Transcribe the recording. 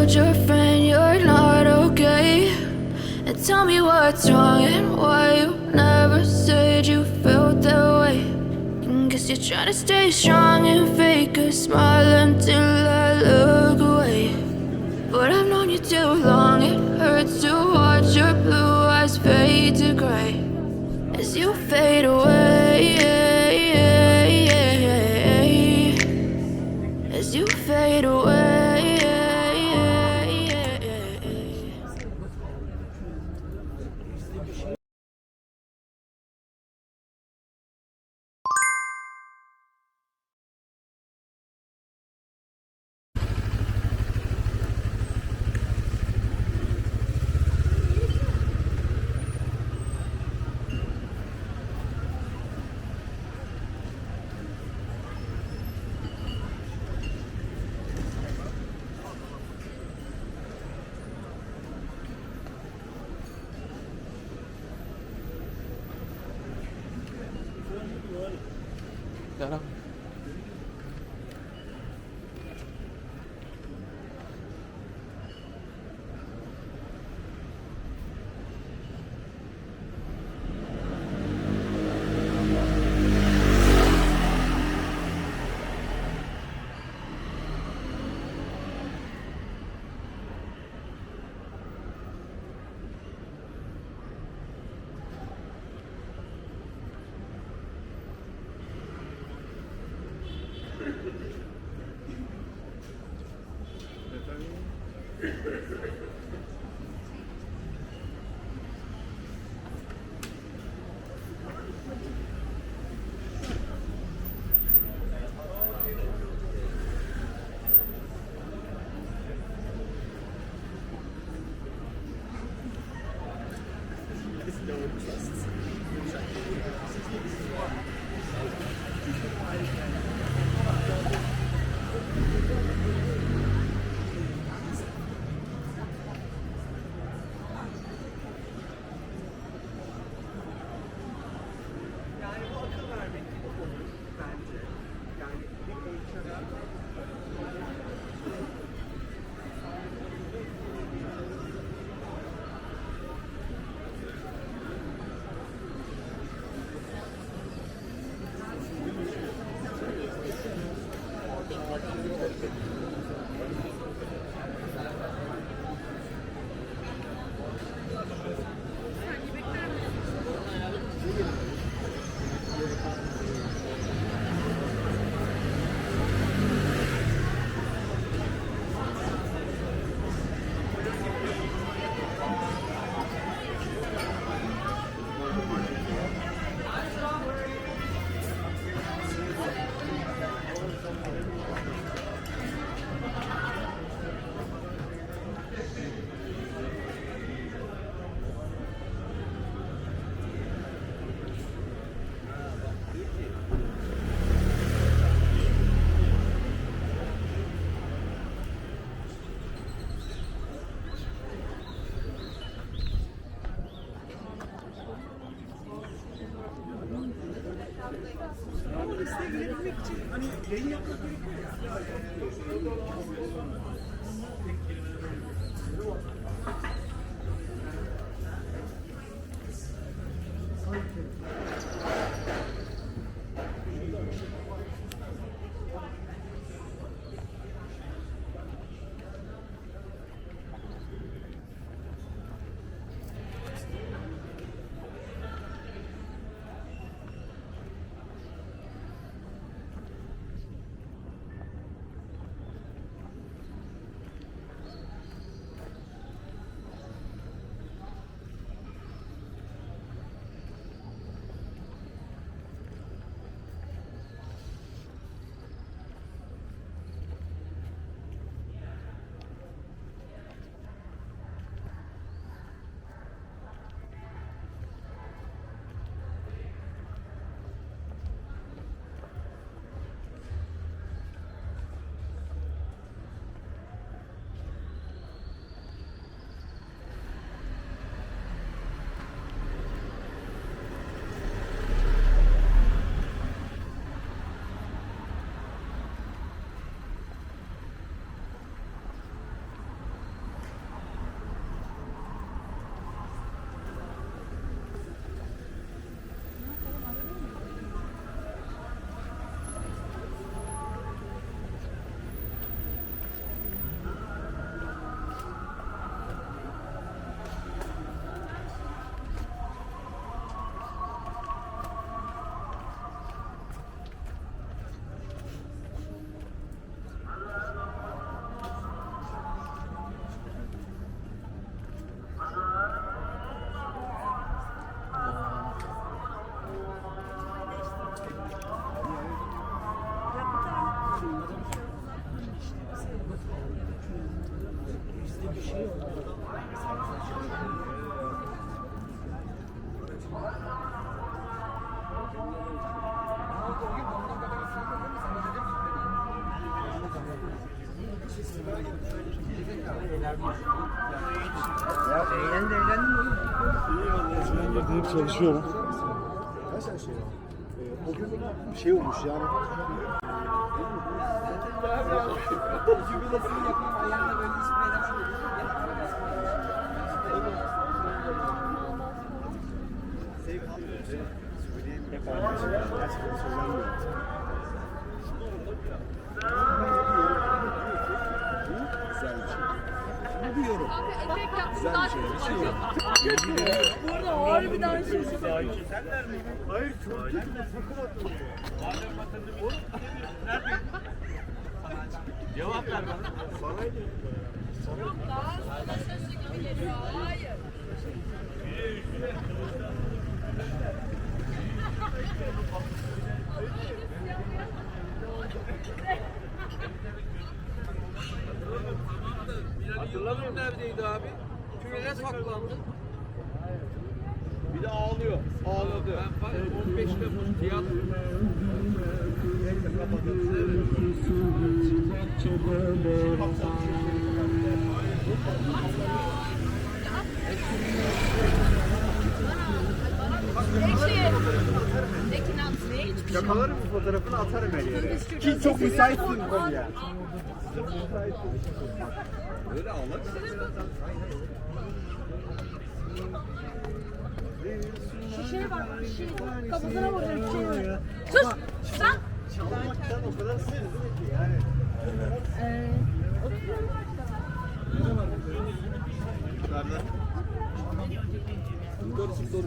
told your friend you're not okay, and tell me what's wrong and why you never said you felt that way. Guess you're trying to stay strong and fake a smile until I look away. But I've known you too long, it hurts to watch your blue eyes fade to gray as you fade away, as you fade away. Yaram. Ya eğlendin mi? İyi vallahi sen girdim çalışıyorum. Kaç tane şey var? O gün bir şey olmuş yani. Jübilesini yapayım ayağına böyle ismeyle. Hep aynı şey. Gerçekten söylenmiyor. Güzel bir şey. Bu bir yorum. Güzel bir şey. Bir şey yok. Burada harbiden şaşırdım. Hayır çok kötü bir takım atıyor. Cevap ver bana. Hayır. Hatırlamıyorum neredeydi abi? Tünele saklandı. Bir de ağlıyor. Ağladı. Ben 15 Temmuz tiyatro. Neyse kapatalım. Yakalarım bu fotoğrafını atarım her yere. Ki çok müsaitsin bu ya. Öyle ağlar. Şişeye bak. Şişeye. Kafasına vuracak şişeye bak. Sus. Sen. Çalmaktan o kadar sinirli ki yani. Yukarıda. Yukarı çık doğru.